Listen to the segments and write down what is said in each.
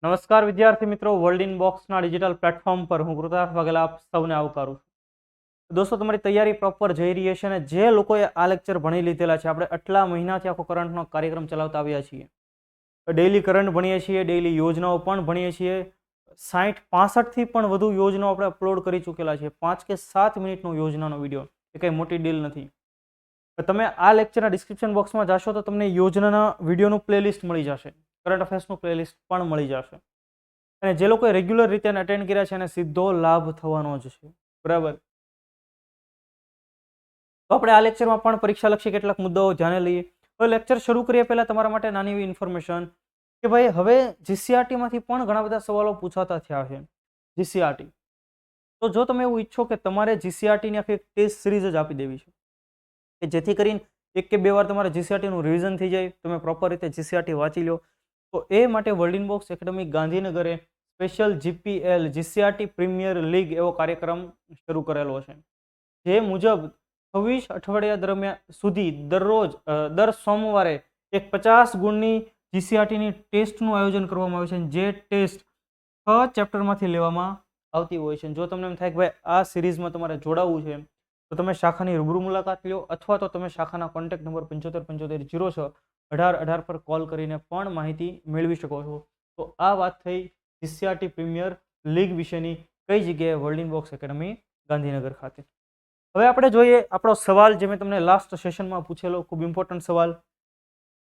નમસ્કાર વિદ્યાર્થી મિત્રો, વર્લ્ડ ઇન બોક્સના ડિજિટલ પ્લેટફોર્મ પર હું કૃતાર્થ વાઘેલા આપ સૌને આવકારું છું. દોસ્તો, તમારી તૈયારી પ્રોપર જઈ રહી છે અને જે લોકોએ આ લેક્ચર ભણી લીધેલા છે, આપણે આટલા મહિનાથી આખો કરંટનો કાર્યક્રમ ચલાવતા આવ્યા છીએ. ડેઇલી કરંટ ભણીએ છીએ, ડેઇલી યોજનાઓ પણ ભણીએ છીએ. 60-65 થી પણ વધુ યોજનાઓ આપણે અપલોડ કરી ચૂકેલા છે. 5 કે 7 મિનિટનો યોજનાનો વિડીયો, એ કંઈ મોટી ડીલ નથી. તમે આ લેક્ચરના ડિસ્ક્રિપ્શન બોક્સમાં જશો તો તમને યોજનાના વિડીયોનું પ્લેલિસ્ટ મળી જશે, કરંટ અફેર્સનું પ્લેલિસ્ટ પણ મળી જશે. અને જે લોકોએ રેગ્યુલર રીતે અટેન્ડ કર્યા છે એને સીધો લાભ થવાનો જ છે, બરાબર. તો આપણે આ લેક્ચરમાં પણ પરીક્ષાલક્ષી કેટલાક મુદ્દાઓ ધ્યાને લઈએ. હવે લેક્ચર શરૂ કરીએ પહેલા તમારા માટે નાની એવી ઇન્ફોર્મેશન કે ભાઈ, હવે જીસીઆરટીમાંથી પણ ઘણા બધા સવાલો પૂછાતા થયા છે. જીસીઆરટી, તો જો તમે એવું ઈચ્છો કે તમારે જીસીઆરટીની આખી ટેસ્ટ સિરીઝ જ આપી દેવી છે, કે જેથી કરીને 1 કે 2 વાર તમારે જીસીઆરટીનું રિવિઝન થઈ જાય, તમે પ્રોપર રીતે જીસીઆરટી વાંચી લો, તો એ માટે વર્લ્ડ ઇન બોક્સ એકેડમી ગાંધીનગરે special GPL GCRT premier league એવો કાર્યક્રમ શરૂ કરેલો છે. જે મુજબ 26 અઠવાડિયા દરમિયાન સુધી દરરોજ દર સોમવારે એક 50 ગુણની જીસીઆરટીની ટેસ્ટનું આયોજન કરવામાં આવે છે. જે ટેસ્ટ 6 ચેપ્ટરમાંથી લેવામાં આવતી હોય છે. જો તમને એમ થાય કે ભાઈ આ સિરીઝમાં તમારે જોડાવવું છે, તો તમે શાખાની રૂબરૂ મુલાકાત લો, અથવા તો તમે શાખાના કોન્ટેક્ટ નંબર 7575061818 પર કોલ કરીને પણ માહિતી મેળવી શકો છો. તો આ વાત થઈ જીસીઆરટી પ્રીમિયર લીગ વિશેની, કઈ જગ્યાએ, world in box academy Gandhinagar ખાતે. હવે આપણે જોઈએ આપણો સવાલ, જે મેં તમને લાસ્ટ સેશનમાં પૂછેલો, ખૂબ ઇમ્પોર્ટન્ટ સવાલ,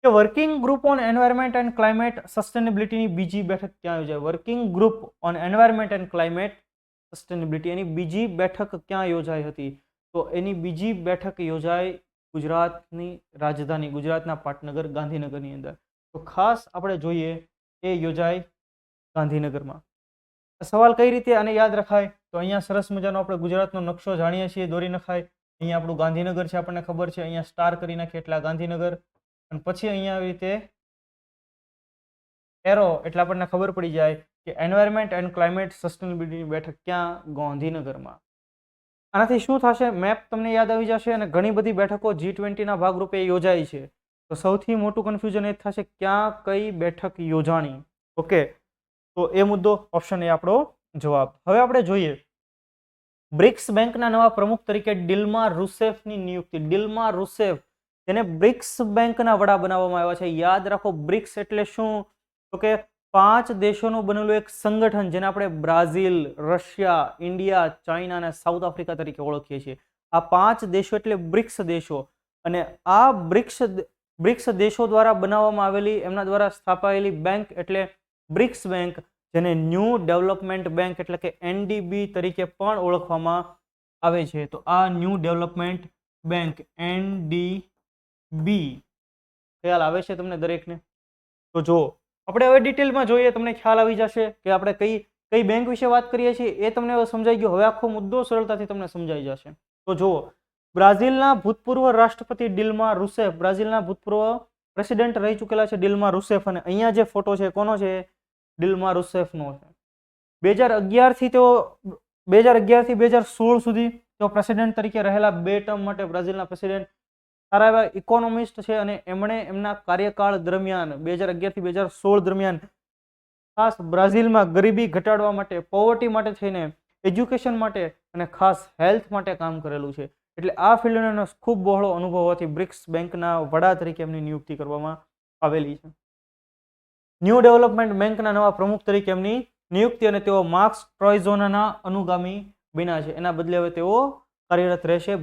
કે working group on environment and climate સસ્ટેનેબિલિટીની બીજી બેઠક ક્યાં યોજાય? Working group on environment and climate sustainability, એની બીજી બેઠક ક્યાં યોજાઈ હતી? તો એની બીજી બેઠક યોજાઈ ગુજરાતની રાજધાની, ગુજરાતના પાટનગર ગાંધીનગરની અંદર. તો ખાસ આપણે જોઈએ એ યોજાઈ ગાંધીનગરમાં. સવાલ કઈ રીતે આને યાદ રખાય? તો અહીંયા સરસ મજાનો આપણે ગુજરાતનો નકશો જાણીએ છીએ, દોરી નખાય. અહીંયા આપણું ગાંધીનગર છે, આપણને ખબર છે. અહીંયા સ્ટાર કરી નાખીએ એટલે ગાંધીનગર, અને પછી અહીંયા આવી રીતે એરો, એટલે આપણને ખબર પડી જાય કે એન્વાયરમેન્ટ એન્ડ ક્લાઇમેટ સસ્ટેનેબિલિટીની બેઠક ક્યાં? ગાંધીનગરમાં. આનાથી શું થશે? મેપ તમને યાદ આવી જશે, અને ઘણી બધી બેઠકો G20ના ભાગરૂપે યોજાય છે. તો સૌથી મોટું કન્ફ્યુઝન એ થશે ક્યાં કઈ બેઠક યોજાણી. ઓકે, તો એ મુદ્દો, ઓપ્શન એ આપણો જવાબ. હવે આપણે જોઈએ બ્રિક્સ બેંકના નવા પ્રમુખ તરીકે ડિલ્મા રૂસેફની નિયુક્તિ. ડિલ્મા રૂસેફ, જેને બ્રિક્સ બેંકના વડા બનાવવામાં આવ્યા છે. યાદ રાખો, બ્રિક્સ એટલે શું? તો કે 5 દેશોનું બનેલું એક સંગઠન, જેને આપણે બ્રાઝિલ, રશિયા, ઇન્ડિયા, ચાઇના અને સાઉથ આફ્રિકા તરીકે ઓળખીએ છીએ. આ 5 દેશો એટલે બ્રિક્સ દેશો. અને આ બ્રિક્સ દેશો દ્વારા બનાવવામાં આવેલી, એમના દ્વારા સ્થાપાયેલી બેંક એટલે બ્રિક્સ બેંક, જેને ન્યૂ ડેવલપમેન્ટ બેંક એટલે કે એનડીબી તરીકે પણ ઓળખવામાં આવે છે. તો આ ન્યૂ ડેવલપમેન્ટ બેંક એનડીબી ખ્યાલ આવે છે તમને દરેકને? તો જો આપણે હવે ડિટેલમાં જોઈએ, તમને ખ્યાલ આવી જશે કે આપણે કઈ બેંક વિશે વાત કરીએ છીએ. એ તમને હવે સમજાઈ ગયું. હવે આખો મુદ્દો સરળતાથી તમને સમજાઈ જશે. તો જુઓ, બ્રાઝિલના ભૂતપૂર્વ રાષ્ટ્રપતિ ડિલ્મા રૂસેફ, બ્રાઝિલના ભૂતપૂર્વ પ્રેસિડેન્ટ રહી ચૂકેલા છે ડિલ્મા રૂસેફ. અને અહીંયા જે ફોટો છે કોનો છે? ડિલ્મા રૂસેફનો છે. 2011થી 2016 સુધી તેઓ પ્રેસિડેન્ટ તરીકે રહેલા. 2 ટર્મ માટે બ્રાઝિલના પ્રેસિડેન્ટ. સારા એવા ઇકોનોમિસ્ટ છે, અને એમણે એમના કાર્યકાળ દરમિયાન 2011થી 2016 દરમિયાન ખાસ બ્રાઝિલમાં ગરીબી ઘટાડવા માટે, પોવર્ટી માટે થઈને, એજ્યુકેશન માટે અને ખાસ હેલ્થ માટે કામ કરેલું છે. એટલે આ ફિલ્ડનો ખૂબ બહોળો અનુભવ હોવાથી બ્રિક્સ બેંકના વડા તરીકે એમની નિયુક્તિ કરવામાં આવેલી છે. ન્યૂ ડેવલપમેન્ટ બેંકના નવા પ્રમુખ તરીકે એમની નિયુક્તિ, અને તેઓ માર્ક્સ ટ્રોયઝોનના અનુગામી બન્યા છે. એના બદલે હવે તેઓ કાર્યરત રહેશે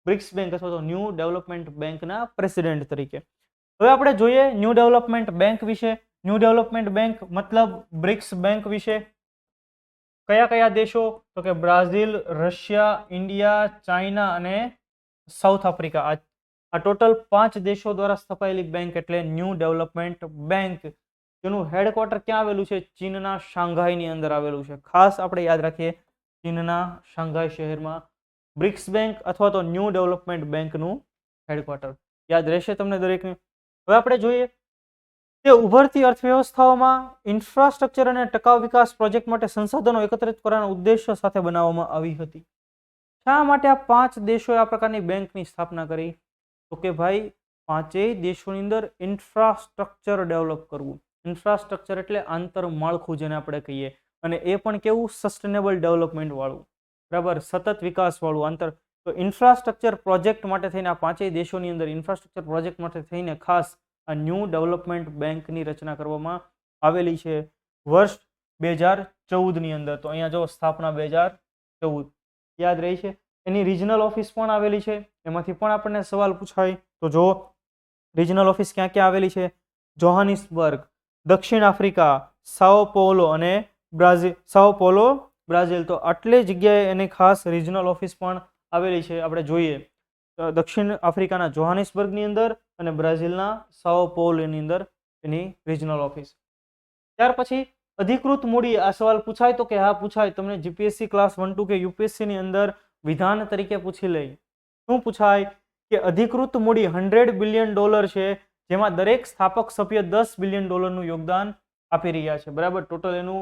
બ્રિક્સ બેંક અથવા તો ન્યૂ ડેવલપમેન્ટ બેંકના પ્રેસિડેન્ટ તરીકે. હવે આપણે જોઈએ ન્યૂ ડેવલપમેન્ટ બેંક વિશે. ન્યૂ ડેવલપમેન્ટ બેંક મતલબ બ્રિક્સ બેંક વિશે. કયા કયા દેશો? તો કે બ્રાઝિલ, રશિયા, ઇન્ડિયા, ચાઇના અને સાઉથ આફ્રિકા. આ ટોટલ 5 દેશો દ્વારા સ્થપાયેલી બેંક એટલે ન્યૂ ડેવલપમેન્ટ બેંક. જેનું હેડક્વાર્ટર ક્યાં આવેલું છે? ચીનના શાંઘાઈની અંદર આવેલું છે. ખાસ આપણે યાદ રાખીએ, ચીનના શાંઘાઈ શહેરમાં બ્રિક્સ બેંક અથવા તો ન્યૂ ડેવલપમેન્ટ બેંકનું હેડક્વાર્ટર. યાદ રહેશે તમને દરેકને. હવે આપણે જોઈએ તે ઉભરતી અર્થવ્યવસ્થાઓમાં ઇન્ફ્રાસ્ટ્રક્ચર અને ટકાઉ વિકાસ પ્રોજેક્ટ માટે સંસાધનો એકત્રિત કરવાના ઉદ્દેશ્ય સાથે બનાવવામાં આવી હતી. શા માટે આ 5 દેશોએ આ પ્રકારની બેંકની સ્થાપના કરી? તો કે ભાઈ, 5 દેશોની અંદર ઇન્ફ્રાસ્ટ્રક્ચર ડેવલપ કરવું. ઇન્ફ્રાસ્ટ્રક્ચર એટલે આંતરમાળખું જેને આપણે કહીએ, અને એ પણ કેવું સસ્ટેનેબલ ડેવલપમેન્ટ વાળું, બરાબર, સતત વિકાસ વાળું આંતર. તો ઇન્ફ્રાસ્ટ્રક્ચર પ્રોજેક્ટ માટે થઈને આ પાંચેય દેશોની અંદર ઇન્ફ્રાસ્ટ્રક્ચર પ્રોજેક્ટ માટે થઈને ખાસ આ ન્યૂ ડેવલપમેન્ટ બેંકની રચના કરવામાં આવેલી છે વર્ષ 2014ની અંદર. તો અહીંયા જો સ્થાપના 2014 યાદ રહી છે. એની રિજનલ ઓફિસ પણ આવેલી છે, એમાંથી પણ આપણને સવાલ પૂછાય. તો જો રિજનલ ઓફિસ ક્યાં ક્યાં આવેલી છે? જોહાનિસબર્ગ, દક્ષિણ આફ્રિકા, સાઓ પોલો અને બ્રાઝિલ. તો આટલી જગ્યાએ એની ખાસ રિજનલ ઓફિસ પણ આવેલી છે. આપણે જોઈએ દક્ષિણ આફ્રિકાના જોહાનિસબર્ગની અંદર અને બ્રાઝિલના સાઓ પોલોની અંદર એની રિજનલ ઓફિસ. ત્યાર પછી અધિકૃત મૂડી, આ સવાલ પૂછાય તો કે હા પૂછાય, તમને જીપીએસસી ક્લાસ 1 2 કે યુપીએસસી ની અંદર વિધાન તરીકે પૂછી લઈ. શું પૂછાય કે અધિકૃત મૂડી $100 બિલિયન છે, જેમાં દરેક સ્થાપક સભ્ય $10 બિલિયન નું યોગદાન આપી રહ્યા છે, બરાબર. ટોટલ એનું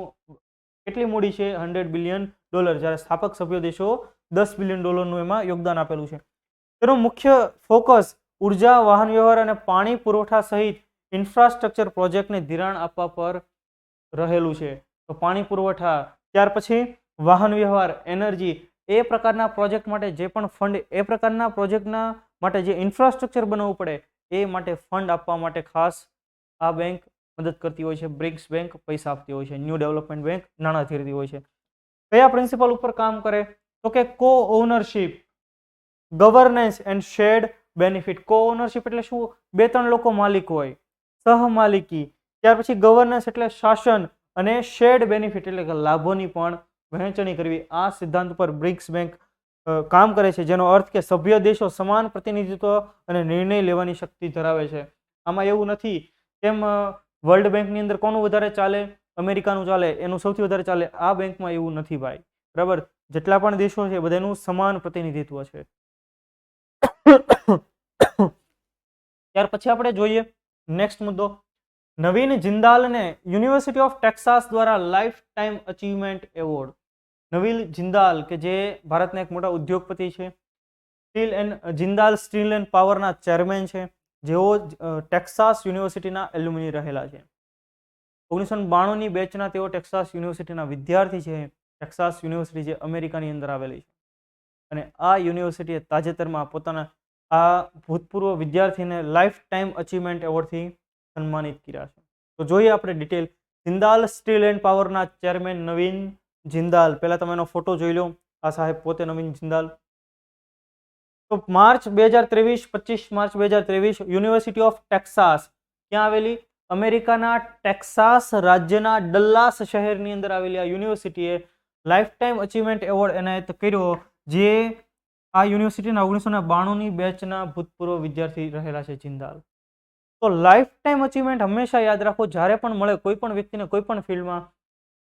કેટલી મૂડી છે? $100 બિલિયન, જ્યારે સ્થાપક સભ્ય દેશો $10 બિલિયન નું એમાં યોગદાન આપેલું છે. તેનો મુખ્ય ફોકસ ઉર્જા, વાહન વ્યવહાર અને પાણી પુરવઠા સહિત ઇન્ફ્રાસ્ટ્રક્ચર પ્રોજેક્ટને ધિરાણ આપવા પર રહેલું છે. તો પાણી પુરવઠા, ત્યાર પછી વાહન વ્યવહાર, એનર્જી, એ પ્રકારના પ્રોજેક્ટ માટે જે પણ ફંડ, એ પ્રકારના પ્રોજેક્ટના માટે જે ઇન્ફ્રાસ્ટ્રક્ચર બનાવવું પડે એ માટે ફંડ આપવા માટે ખાસ આ બેંક મદદ કરતી હોય છે. બ્રિક્સ બેંક પૈસા આપતી હોય છે, ન્યૂ ડેવલપમેન્ટ બેંક નાણાં ધીરતી હોય છે. કયા પ્રિન્સિપલ ઉપર કામ કરે? તો કે કો ownership, governance and shared benefit. કો ઓનરશિપ એટલે શું? 2-3 લોકો માલિક હોય, સહમાલિકી. ત્યાર પછી ગવર્નન્સ એટલે શાસન, અને શેર્ડ બેનિફિટ એટલે કે લાભોની પણ વહેંચણી કરવી. આ સિદ્ધાંત પર બ્રિક્સ બેંક કામ કરે છે, જેનો અર્થ કે સભ્ય દેશો સમાન પ્રતિનિધિત્વ અને નિર્ણય લેવાની શક્તિ ધરાવે છે. આમાં એવું નથી કેમ વર્લ્ડ બેંકની અંદર કોનું વધારે ચાલે? અમેરિકાનું ચાલે, એનું સૌથી વધારે ચાલે. આ બેંકમાં એવું નથી ભાઈ, બરાબર. જેટલા પણ દેશો છે બધાનું સમાન પ્રતિનિધિત્વ છે. ત્યાર પછી આપણે જોઈએ નેક્સ્ટ મુદ્દો, નવીન જિંદાલને યુનિવર્સિટી ઓફ ટેક્સાસ દ્વારા લાઈફ ટાઈમ અચીવમેન્ટ એવોર્ડ. નવીન જિંદાલ કે જે ભારતના એક મોટા ઉદ્યોગપતિ છે, જિંદાલ સ્ટીલ એન્ડ પાવરના ચેરમેન છે, જેઓ ટેક્સાસ યુનિવર્સિટીના એલ્યુમિની રહેલા છે. 1992ની બેચના તેઓ ટેક્સાસ યુનિવર્સિટીના વિદ્યાર્થી છે. ટેક્સાસ યુનિવર્સિટી જે અમેરિકાની અંદર આવેલી છે, અને આ યુનિવર્સિટીએ તાજેતરમાં પોતાના આ ભૂતપૂર્વ વિદ્યાર્થીને લાઈફ ટાઈમ અચીવમેન્ટ એવોર્ડથી સન્માનિત કર્યા છે. તો જોઈએ આપણે ડિટેલ. જિંદાલ સ્ટીલ એન્ડ પાવરના ચેરમેન નવીન જિંદાલ. પહેલા તમે એનો ફોટો જોઈ લો. આ સાહેબ પોતે નવીન જિંદાલ. તો March 2023, 25 March 2023 university of Texas ક્યાં આવેલી? અમેરિકાના ટેક્સાસ રાજ્યના ડલ્લાસ શહેરની અંદર આવેલી આ યુનિવર્સિટીએ લાઈફ ટાઈમ અચીવમેન્ટ એવોર્ડ એનાયત કર્યો, જે આ યુનિવર્સિટીના 1992ની બેચના ભૂતપૂર્વ વિદ્યાર્થી રહેલા છે જિંદાલ. તો લાઈફ ટાઈમ અચીવમેન્ટ હંમેશા યાદ રાખો, જ્યારે પણ મળે કોઈ પણ વ્યક્તિને કોઈ પણ ફિલ્ડમાં,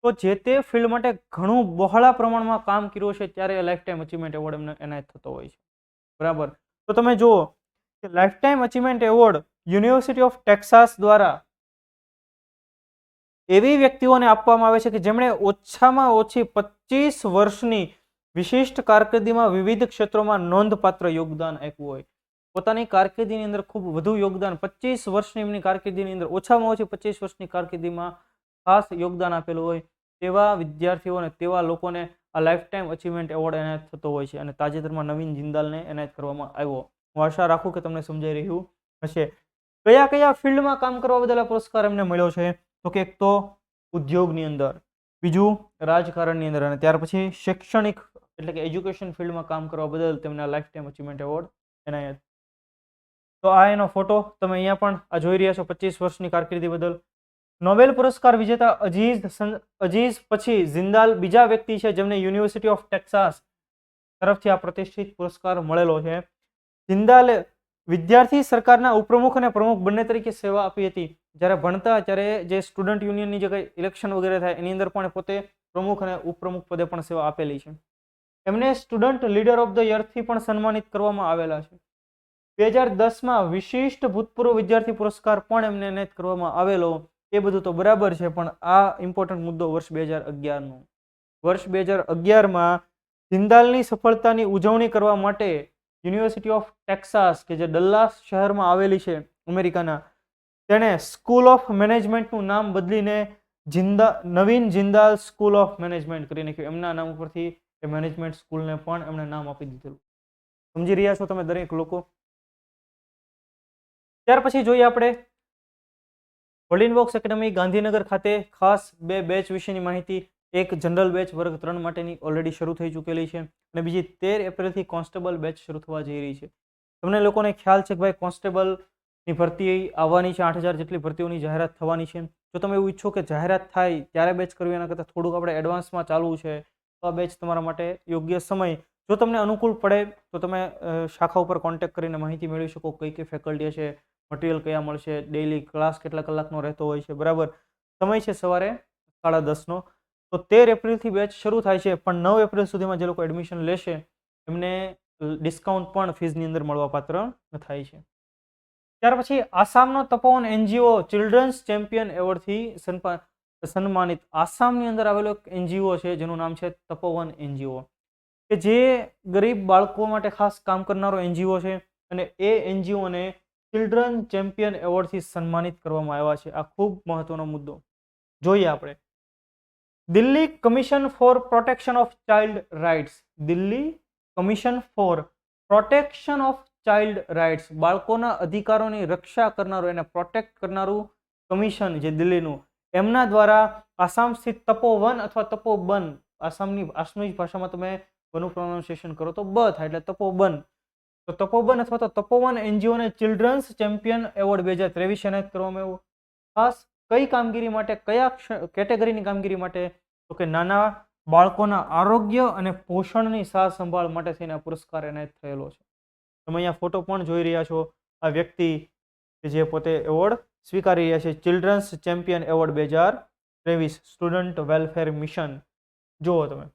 તો જે તે ફિલ્ડ માટે ઘણું બહોળા પ્રમાણમાં કામ કર્યું છે ત્યારે લાઈફ ટાઈમ અચીવમેન્ટ એવોર્ડ એમને એનાયત થતો હોય છે, બરાબર. તો તમે જુઓ કે life time achievement award university of Texas દ્વારા એવી વ્યક્તિઓને આપવામાં આવે છે કે જેમણે ઓછામાં ઓછી 25 વર્ષની વિશિષ્ટ કારકિર્દીમાં વિવિધ ક્ષેત્રોમાં નોંધપાત્ર યોગદાન આપ્યું હોય. પોતાની કારકિર્દીની અંદર ખૂબ વધુ યોગદાન, 25 વર્ષની એમની કારકિર્દીની અંદર ઓછામાં ઓછી 25 વર્ષની કારકિર્દીમાં ખાસ યોગદાન આપેલું હોય તેવા વિદ્યાર્થીઓને, તેવા લોકોને આ લાઈફ ટાઈમ અચીવમેન્ટ એવોર્ડ એનાયત થતો હોય છે, અને તાજેતરમાં નવીન જિંદાલને એનાયત કરવામાં આવ્યો. હું આશા રાખું કે તમને સમજાઈ રહ્યું હશે. કયા કયા ફિલ્ડમાં કામ કરવા બદલ આ પુરસ્કાર એમને મળ્યો છે? તો કે એક તો ઉદ્યોગની અંદર, બીજું રાજકારણની અંદર, અને ત્યાર પછી શૈક્ષણિક એટલે કે એજ્યુકેશન ફિલ્ડમાં કામ કરવા બદલ તેમને લાઈફ ટાઈમ અચીવમેન્ટ એવોર્ડ એનાયત. તો આ એનો ફોટો તમે અહીંયા પણ આ જોઈ રહ્યા છો 25 વર્ષની કારકિર્દી બદલ. નોબેલ પુરસ્કાર વિજેતા અઝીઝ પછી જિંદાલ બીજા વ્યક્તિ છે જેમને યુનિવર્સિટી ઓફ ટેક્સાસ તરફથી આ પ્રતિષ્ઠિત પુરસ્કાર મળેલો છે. જિંદાલે વિદ્યાર્થી સરકારના ઉપપ્રમુખ અને પ્રમુખ બંને તરીકે સેવા આપી હતી. જ્યારે ભણતા ત્યારે જે સ્ટુડન્ટ યુનિયનની જે કંઈ ઇલેક્શન વગેરે થાય એની અંદર પણ પોતે પ્રમુખ અને ઉપપ્રમુખ પદે પણ સેવા આપેલી છે. એમને સ્ટુડન્ટ લીડર ઓફ ધ યરથી પણ સન્માનિત કરવામાં આવેલા છે. 2010માં વિશિષ્ટ ભૂતપૂર્વ વિદ્યાર્થી પુરસ્કાર પણ એમને એનાયત કરવામાં આવેલો. એ બધું તો બરાબર છે, પણ આ ઇમ્પોર્ટન્ટ મુદ્દો વર્ષ 2011નો. વર્ષ 2011માં જિંદાલની સફળતાની ઉજવણી કરવા માટે યુનિવર્સિટી ઓફ ટેક્સાસ કે જે ડલ્લાસ શહેરમાં આવેલી છે અમેરિકાના, તેણે સ્કૂલ ઓફ મેનેજમેન્ટનું નામ બદલીને નવીન જિંદાલ સ્કૂલ ઓફ મેનેજમેન્ટ કરી નાખ્યું. એમના નામ ઉપરથી એ મેનેજમેન્ટ સ્કૂલને પણ એમણે નામ આપી દીધેલું. સમજી રહ્યા છો તમે દરેક લોકો? ત્યાર પછી જોઈએ આપણે ગોલ્ડન બોક્સ એકેડમી ગાંધીનગર ખાતે ખાસ 2 બેચ વિશેની માહિતી. એક જનરલ બેચ વર્ગ 3 માટેની ઓલરેડી શરૂ થઈ ચૂકેલી છે અને બીજી 13 એપ્રિલથી કોન્સ્ટેબલ બેચ શરૂ થવા જઈ રહી છે. તમને લોકોને ખ્યાલ છે કે ભાઈ કોન્સ્ટેબલની ભરતી આવવાની છે, 8000 જેટલી ભરતીઓની જાહેરાત થવાની છે. જો તમે એવું ઈચ્છો કે જાહેરાત થાય ત્યારે બેચ કરવી, એના કરતાં થોડુંક આપણે એડવાન્સમાં ચાલવું છે, તો આ બેચ તમારા માટે યોગ્ય સમય. જો તમને અનુકૂળ પડે તો તમે શાખા ઉપર કોન્ટેક્ટ કરીને માહિતી મેળવી શકો. કઈ કઈ ફેકલ્ટી છે, મટીરિયલ કયા મળશે, ડેઇલી ક્લાસ કેટલા કલાકનો રહેતો હોય છે, બરાબર. સમય છે સવારે 10:30નો. તો 13 એપ્રિલથી બેચ શરૂ થાય છે, પણ 9 એપ્રિલ સુધીમાં જે લોકો એડમિશન લેશે એમને ડિસ્કાઉન્ટ પણ ફીઝની અંદર મળવાપાત્ર થાય છે. ત્યાર પછી આસામનો તપોવન એનજીઓ ચિલ્ડ્રન્સ ચેમ્પિયન એવોર્ડથી સન્માનિત. આસામની અંદર આવેલો એક એનજીઓ છે જેનું નામ છે તપોવન એનજીઓ, કે જે ગરીબ બાળકો માટે ખાસ કામ કરનારો એનજીઓ છે અને એ એનજીઓને ચિલ્ડ્રન ચેમ્પિયન એવોર્ડથી સન્માનિત કરવામાં આવ્યા છે. આ ખૂબ મહત્વનો મુદ્દો. જોઈએ આપણે Delhi commission for protection of child rights. Delhi commission for protection of child rights, બાળકોના અધિકારોની રક્ષા કરનારું, એને પ્રોટેક્ટ કરનારું કમિશન જે દિલ્હીનું, એમના દ્વારા આસામ સ્થિત તપોવન અથવા તપોબન, આસામની ભાષામાં તમે બનું પ્રોનાઉન્સિએશન કરો તો બ થાય એટલે તપોબન. તો તપોબન અથવા તો તપોવન એનજીઓને ચિલ્ડ્રન્સ ચેમ્પિયન એવોર્ડ 2023 એનાયત કરવામાં આવ્યો. ખાસ કઈ કામગીરી માટે, કયા કેટેગરીની કામગીરી માટે? તો કે નાના બાળકોના આરોગ્ય અને પોષણની સાર સંભાળ માટે થઈને આ પુરસ્કાર એનાયત થયેલો છે. તમે અહીંયા ફોટો પણ જોઈ રહ્યા છો. આ વ્યક્તિ કે જે પોતે એવોર્ડ સ્વીકારી રહ્યા છે, children's champion award 2023 student welfare mission. જુઓ તમે,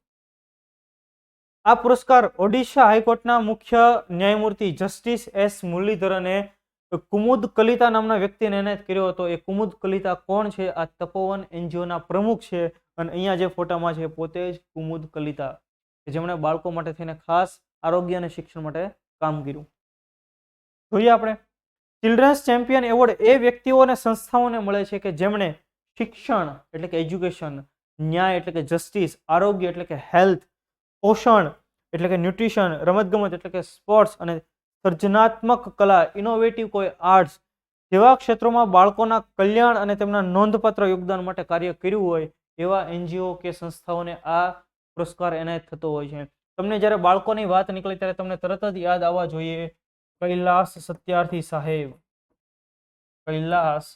આ પુરસ્કાર ઓડિશા હાઈકોર્ટના મુખ્ય ન્યાયમૂર્તિ જસ્ટિસ એસ મુરલીધરને કુમુદ કલિતા નામના વ્યક્તિને એનાયત કર્યો હતો. એ કુમુદ કલિતા કોણ છે? આ તપોવન એનજીઓના પ્રમુખ છે અને અહીંયા જે ફોટામાં છે પોતે જ કુમુદ કલિતા, જેમણે બાળકો માટે થઈને ખાસ આરોગ્ય અને શિક્ષણ માટે કામ કર્યું. જોઈએ આપણે ચિલ્ડ્રન્સ ચેમ્પિયન એવોર્ડ એ વ્યક્તિઓ અને સંસ્થાઓને મળે છે કે જેમણે શિક્ષણ એટલે કે એજ્યુકેશન, ન્યાય એટલે કે જસ્ટિસ, આરોગ્ય એટલે કે હેલ્થ, પોષણ એટલે કે ન્યુટ્રિશન, રમતગમત એટલે કે સ્પોર્ટ્સ અને સર્જનાત્મક કલા, ઇનોવેટિવ કોઈ આર્ટ્સ જેવા ક્ષેત્રોમાં બાળકોના કલ્યાણ અને તેમના નોંધપાત્ર યોગદાન માટે કાર્ય કર્યું હોય એવા એનજીઓ કે સંસ્થાઓને આ પુરસ્કાર એનાયત થતો હોય છે. તમને જ્યારે બાળકોની વાત નીકળે ત્યારે તમને તરત જ યાદ આવવા જોઈએ કૈલાસ સત્યાર્થી સાહેબ. કૈલાસ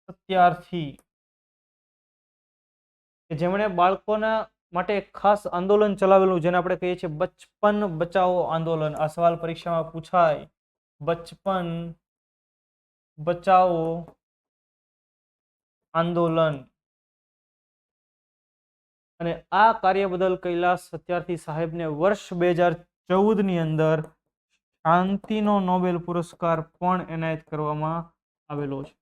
સત્યાર્થી કે જેમણે બાળકોના માટે ખાસ આંદોલન ચલાવેલું, જેને આપણે કહીએ છીએ બચપન બચાવો આંદોલન. આ સવાલ પરીક્ષામાં પૂછાય, બચપન બચાવો આંદોલન. અને આ કાર્ય બદલ કૈલાસ સત્યાર્થી સાહેબને વર્ષ 2014ની અંદર શાંતિનો નોબેલ પુરસ્કાર પણ એનાયત કરવામાં આવેલો છે.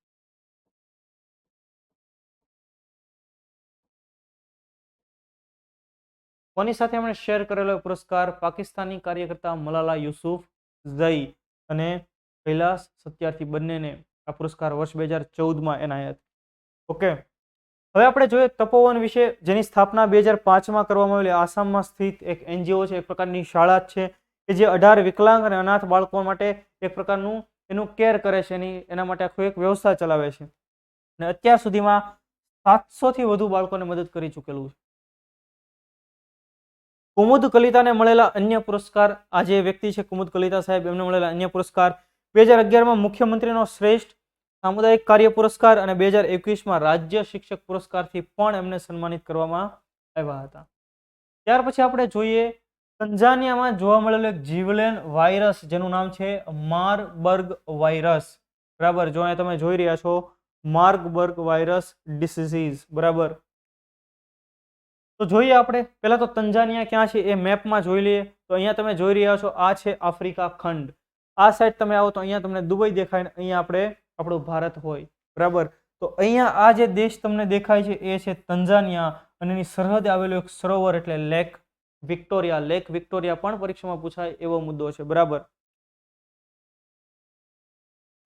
કોની સાથે એમણે શેર કરેલો પુરસ્કાર? પાકિસ્તાની કાર્યકર્તા મલાલા યુસુફ ઝઈ અને કૈલાસ સત્યાર્થી બંનેને આ પુરસ્કાર વર્ષ 2014માં એનાયત. ઓકે, હવે આપણે જોઈએ તપોવન વિશે, જેની સ્થાપના 2005માં કરવામાં આવેલી. આસામમાં સ્થિત એક એનજીઓ છે, એક પ્રકારની શાળા છે કે જે 18 વિકલાંગ અને અનાથ બાળકો માટે એક પ્રકારનું એનું કેર કરે છે, એના માટે આખું એક વ્યવસ્થા ચલાવે છે અને અત્યાર સુધીમાં 700 થી વધુ બાળકોને મદદ કરી ચૂકેલું છે. કુમુદ કલિતાને મળેલા અન્ય પુરસ્કાર, આ જે વ્યક્તિ છે કુમુદ કલિતા સાહેબ, એમને મળેલા અન્ય પુરસ્કાર 2011માં મુખ્યમંત્રીનો શ્રેષ્ઠ સામુદાયિક કાર્ય પુરસ્કાર અને 2021માં રાજ્ય શિક્ષક પુરસ્કારથી પણ એમને સન્માનિત કરવામાં આવ્યા હતા. ત્યાર પછી આપણે જોઈએ તંજાનિયામાં જોવા મળેલો એક જીવલેણ વાયરસ જેનું નામ છે માર્બર્ગ વાયરસ. બરાબર, જો અહીંયા તમે જોઈ રહ્યા છો માર્બર્ગ વાયરસ ડિસીઝ. બરાબર, તો જોઈએ આપણે પહેલા તો તંજાનિયા ક્યાં છે એ મેપમાં જોઈ લઈએ. તો અહીંયા તમે જોઈ રહ્યા છો આ છે આફ્રિકા ખંડ. આ સાઈડ તમે આવો તો અહીંયા તમને દુબઈ દેખાય ને અહીંયા આપણું ભારત હોય. બરાબર, તો અહીંયા આ જે દેશ તમને દેખાય છે એ છે તંજાનિયા અને એની સરહદે આવેલું એક સરોવર એટલે લેક વિક્ટોરિયા. લેક વિક્ટોરિયા પણ પરીક્ષામાં પૂછાય એવો મુદ્દો છે. બરાબર,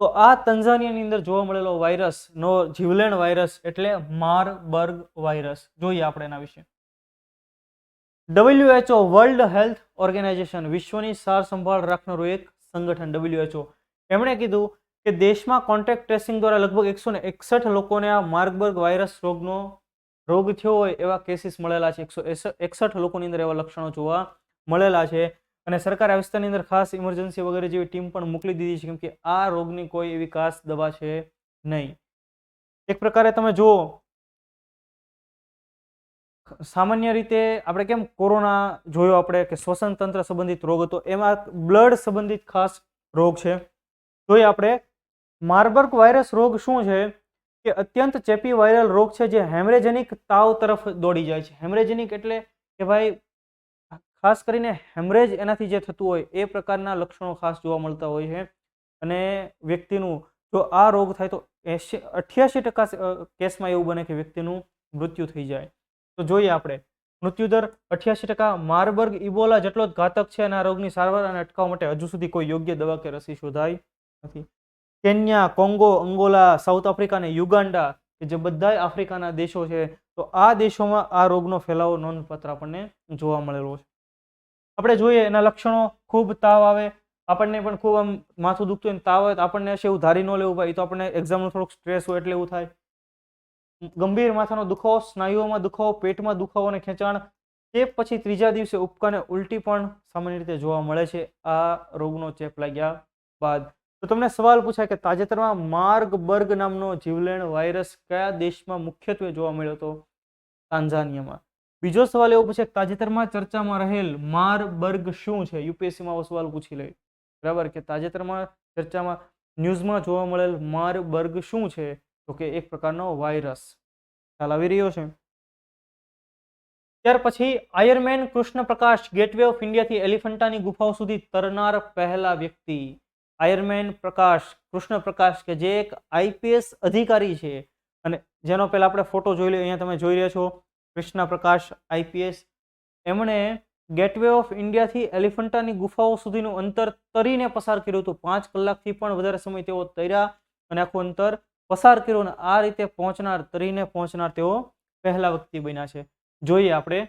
તો આ તંઝાનિયાની અંદર જોવા મળેલો વાયરસનો જીવલેણ વાયરસ એટલે મારબર્ગ વાયરસ. જોઈએ આપણે એના વિશે. WHO વર્લ્ડ હેલ્થ ઓર્ગેનાઇઝેશન, વિશ્વની સાર સંભાળ રાખનારું એક સંગઠન WHO, એમણે કીધું કે દેશમાં કોન્ટેક્ટ ટ્રેસિંગ દ્વારા લગભગ 161 લોકોને આ માર્બર્ગ વાયરસ રોગ થયો હોય એવા કેસીસ મળેલા છે. 161 લોકોની અંદર એવા લક્ષણો જોવા મળેલા છે. અને સરકારે આ વિસ્તારની અંદર ખાસ ઇમરજન્સી વગેરે જેવી ટીમ પણ મોકલી દીધી છે, કેમ કે આ રોગની કોઈ એવી ખાસ દવા છે નહીં. એક પ્રકારે તમે જુઓ, સામાન્ય રીતે આપણે કેમ કોરોના જોયો આપણે કે શ્વસન તંત્ર સંબંધિત રોગ હતો, એમાં બ્લડ સંબંધિત ખાસ રોગ છે. જોઈએ આપણે માર્બર્ગ વાયરસ રોગ શું છે કે અત્યંત ચેપી વાયરલ રોગ છે જે હેમરેજેનિક તાવ તરફ દોડી જાય છે. હેમરેજેનિક એટલે કે ભાઈ ખાસ કરીને હેમરેજ એનાથી જે થતું હોય એ પ્રકારના લક્ષણો ખાસ જોવા મળતા હોય છે. અને વ્યક્તિનું જો આ રોગ થાય તો 88% કેસમાં એવું બને કે વ્યક્તિનું મૃત્યુ થઈ જાય. તો જોઈએ આપણે મૃત્યુદર 88%. માર્બર્ગ ઇબોલા જેટલો જ ઘાતક છે અને આ રોગની સારવાર અને અટકાવવા માટે હજુ સુધી કોઈ યોગ્ય દવા કે રસી શોધાઈ નથી. Kenya, Congo, Angola, south Africa અને યુગાન્ડા કે જે બધાય આફ્રિકાના દેશો છે, તો આ દેશોમાં આ રોગનો ફેલાવો નોંધપાત્ર આપણને જોવા મળેલો છે. આપણે જોઈએ એના લક્ષણો, ખૂબ તાવ આવે, આપણને પણ ખૂબ આમ માથું દુખતું હોય, તાવ આવે તો આપણને એવું ધારી ન લેવું ભાઈ, તો આપણને એક્ઝામનું થોડુંક સ્ટ્રેસ હોય એટલે એવું થાય. ગંભીર માથાનો દુખાવો, સ્નાયુઓમાં દુખાવો, પેટમાં દુખાવો અને ખેંચાણ, તે પછી ત્રીજા દિવસે ઉબકા ઉલટી પણ સામાન્ય રીતે જોવા મળે છે આ રોગનો ચેપ લાગ્યા બાદ. તો તમને સવાલ પૂછાય કે તાજેતરમાં માર્બર્ગ નામનો જીવલેણ વાયરસ કયા દેશમાં મુખ્યત્વે જોવા મળ્યો હતો? તાંઝાનિયામાં. બીજો સવાલ એવો પૂછે તાજેતરમાં ચર્ચામાં રહેલ મારબર્ગ શું છે? યુપીએસસીમાં આવો સવાલ પૂછી લે, બરાબર, કે તાજેતરમાં ચર્ચામાં ન્યૂઝમાં જોવા મળેલ મારબર્ગ શું છે? તો કે એક પ્રકારનો વાયરસ. ખ્યાલ આવી રહ્યો છે? ત્યાર પછી ironman Krishna Prakash gateway of ઇન્ડિયાથી એલિફન્ટાની ગુફાઓ સુધી તરનાર પહેલા વ્યક્તિ. આયરમેન કૃષ્ણ પ્રકાશ કે જે એક આઈપીએસ અધિકારી છે અને જેનો પહેલા આપણે ફોટો જોઈ લઈએ, અહીંયા તમે જોઈ રહ્યા છો કૃષ્ણ પ્રકાશ આઈપીએસ. એમણે ગેટવે ઓફ ઇન્ડિયાથી એલિફન્ટાની ગુફાઓ સુધીનું અંતર તરીને પસાર કર્યું હતું. 5 કલાકથી પણ વધારે સમય તેઓ તર્યા અને આખું અંતર પસાર કર્યું. અને આ રીતે તરીને પહોંચનાર તેઓ પહેલા વ્યક્તિ બન્યા છે. જોઈએ આપણે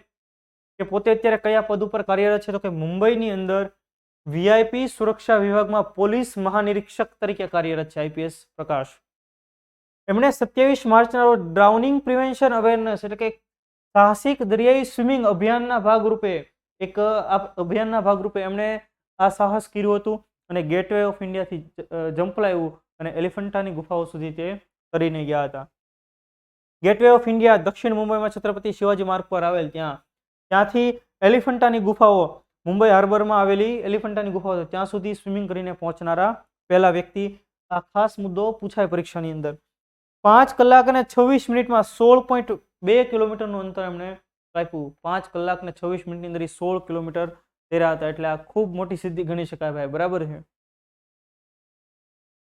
કે પોતે અત્યારે કયા પદ ઉપર કાર્યરત છે, તો કે મુંબઈની અંદર વીઆઈપી સુરક્ષા વિભાગમાં પોલીસ મહાનિરીક્ષક તરીકે કાર્યરત છે આઈપીએસ પ્રકાશ. એમણે 27 માર્ચના રોજ ડ્રાઉનિંગ પ્રિવેન્શન અવેરનેસ એટલે કે સાહસિક દરિયાઈ સ્વિમિંગ અભિયાનના ભાગરૂપે એમણે આ સાહસ કર્યું હતું અને ગેટવે ઓફ ઇન્ડિયાથી જંપલાવ્યું અને એલિફન્ટાની ગુફાઓ સુધી તે તરીને ગયા હતા. ગેટવે ઓફ ઇન્ડિયા દક્ષિણ મુંબઈમાં છત્રપતિ શિવાજી માર્ગ પર આવેલ ત્યાંથી એલિફન્ટાની ગુફાઓ, મુંબઈ હાર્બરમાં આવેલી એલિફન્ટાની ગુફાઓ, ત્યાં સુધી સ્વિમિંગ કરીને પહોંચનારા પહેલા વ્યક્તિ. આ ખાસ મુદ્દો પૂછાય પરીક્ષાની અંદર. 5 કલાક અને 26 મિનિટમાં 16.2 કિલોમીટરનું અંતર એમણે કાપ્યું. 5 કલાક અને 26 મિનિટની અંદર 16 કિલોમીટર તર્યા હતા, એટલે આ ખૂબ મોટી સિદ્ધિ ગણી શકાય ભાઈ, બરાબર છે.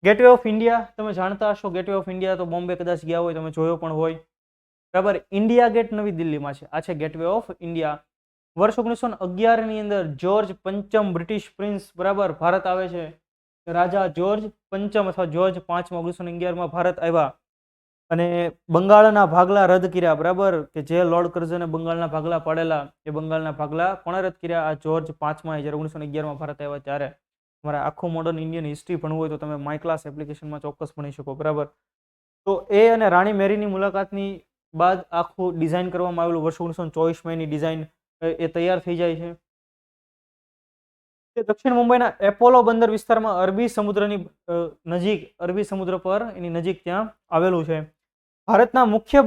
ગેટવે ઓફ ઇન્ડિયા તમે જાણતા હશો. ગેટવે ઓફ ઇન્ડિયા તો બોમ્બે કદાચ ગયા હોય, તમે જોયો પણ હોય, બરાબર. ઇન્ડિયા ગેટ નવી દિલ્હીમાં છે. આ છે ગેટવે ઓફ ઇન્ડિયા. વર્ષ 1911 ની અંદર જ્યોર્જ પંચમ બ્રિટિશ પ્રિન્સ, બરાબર, ભારત આવે છે. રાજા જ્યોર્જ પંચમ અથવા જ્યોર્જ પાંચમા 1911માં ભારત આવ્યા અને બંગાળના ભાગલા રદ કર્યા, બરાબર, કે જે લોર્ડ કર્ઝને બંગાળના ભાગલા પાડેલા એ બંગાળના ભાગલા કોણે રદ કર્યા? આ જ્યોર્જ પાંચમા જ્યારે 1911માં ભારત આવ્યા ત્યારે. તમારે આખું મોડર્ન ઇન્ડિયન હિસ્ટ્રી ભણવું હોય તો તમે માય ક્લાસ એપ્લિકેશનમાં ચોક્કસ ભણી શકો, બરાબર. તો એ અને રાણી મેરીની મુલાકાતની બાદ આખું ડિઝાઇન કરવામાં આવેલું વર્ષ 1924 એની ડિઝાઇન એ તૈયાર થઈ જાય છે. દક્ષિણ મુંબઈના એપોલો બંદર વિસ્તારમાં અરબી સમુદ્રની નજીક, અરબી સમુદ્ર પર એની નજીક ત્યાં આવેલું છે. ભારતના મુખ્ય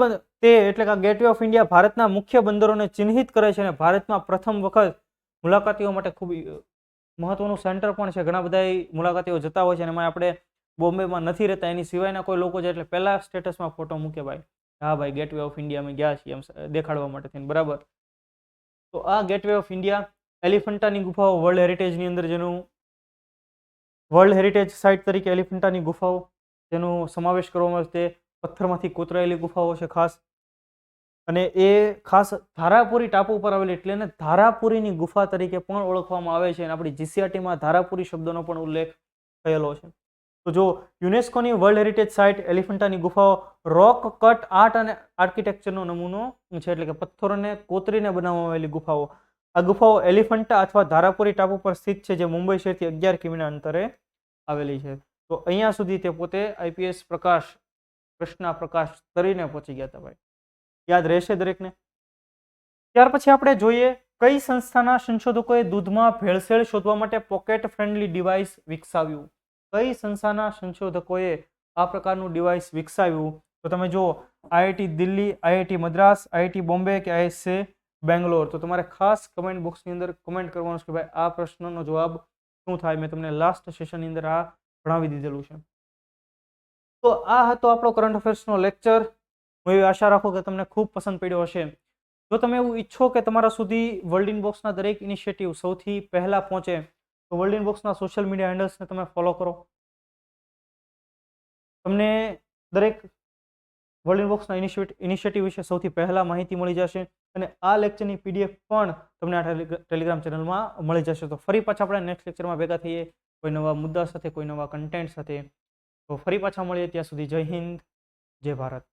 એટલે કે ગેટવે ઓફ ઇન્ડિયા ભારતના મુખ્ય બંદરોને ચિહ્નિત કરે છે અને ભારતમાં પ્રથમ વખત મુલાકાતીઓ માટે ખૂબ મહત્વનું સેન્ટર પણ છે. ઘણા બધા મુલાકાતીઓ જતા હોય છે અને એમાં આપણે બોમ્બેમાં નથી રહેતા, એની સિવાયના કોઈ લોકો છે એટલે પહેલા સ્ટેટસમાં ફોટો મૂકે ભાઈ, હા ભાઈ ગેટવે ઓફ ઇન્ડિયા અમે ગયા છીએ એમ દેખાડવા માટે થઈને, બરાબર. તો આ ગેટવે ઓફ ઇન્ડિયા એલિફન્ટાની ગુફાઓ વર્લ્ડ હેરિટેજની અંદર, જેનું વર્લ્ડ હેરિટેજ સાઇટ તરીકે એલિફન્ટાની ગુફાઓ જેનો સમાવેશ કરવામાં આવે છે. પથ્થરમાંથી કોતરાયેલી ગુફાઓ છે ખાસ, અને એ ખાસ ધારાપુરી ટાપુ પર આવેલી એટલે એને ધારાપુરીની ગુફા તરીકે પણ ઓળખવામાં આવે છે. અને આપણી જીસીઆરટીમાં ધારાપુરી શબ્દનો પણ ઉલ્લેખ થયેલો છે. તો જો યુનેસ્કોની વર્લ્ડ હેરિટેજ સાઇટ એલિફન્ટાની ગુફાઓ રોક કટ આર્ટ અને આર્કિટેક્ચરનો નમૂનો છે, એટલે કે પથ્થરોને કોતરીને બનાવવામાં આવેલી ગુફાઓ. આ ગુફાઓ એલિફન્ટા અથવા ધારાપુરી ટાપુ પર સ્થિત છે, જે મુંબઈ શહેરથી 11 કિમીના અંતરે આવેલી છે. તો અહીંયા સુધી તે પોતે આઈપીએસ પ્રશ્ન પ્રકાશ તરીને પહોંચી ગયા હતા ભાઈ. યાદ રહેશે દરેકને. ત્યાર પછી આપણે જોઈએ કઈ સંસ્થાના સંશોધકોએ દૂધમાં ભેળસેળ શોધવા માટે પોકેટ ફ્રેન્ડલી ડિવાઇસ વિકસાવ્યું. કઈ સંસ્થાના સંશોધકોએ આ પ્રકારનું ડિવાઇસ વિકસાવ્યું? તો તમે જુઓ IIT Delhi, IIT Madras, IIT Bombay કે આઈએસએ બેંગ્લોર. તો તમારે ખાસ કમેન્ટ બોક્સની અંદર કમેન્ટ કરવાનું છે કે ભાઈ આ પ્રશ્નનો જવાબ શું થાય. મેં તમને લાસ્ટ સેશનની અંદર આ ભણાવી દીધેલું છે. તો આ હતો આપણો કરંટ અફેર્સનો લેક્ચર. હું એવી આશા રાખું કે તમને ખૂબ પસંદ પડ્યો હશે. જો તમે એવું ઈચ્છો કે તમારા સુધી વર્લ્ડ ઇનબોક્સના દરેક ઇનિશિયેટિવ સૌથી પહેલા પહોંચે, તો વર્લ્ડ ઇનબોક્સના સોશિયલ મીડિયા હેન્ડલ્સને તમે ફોલો કરો. તમને દરેક વર્લ્ડ ઇનબોક્સના ઇનિશિયેટિવ વિશે સૌથી પહેલા માહિતી મળી જશે અને આ લેક્ચરની પીડીએફ પણ તમને આ ટેલિગ્રામ ચેનલમાં મળી જશે. તો ફરી પાછા આપણે નેક્સ્ટ લેક્ચરમાં ભેગા થઈએ કોઈ નવા મુદ્દા સાથે, કોઈ નવા કન્ટેન્ટ સાથે. તો ફરી પાછા મળીએ. ત્યાં સુધી જય હિન્દ, જય ભારત.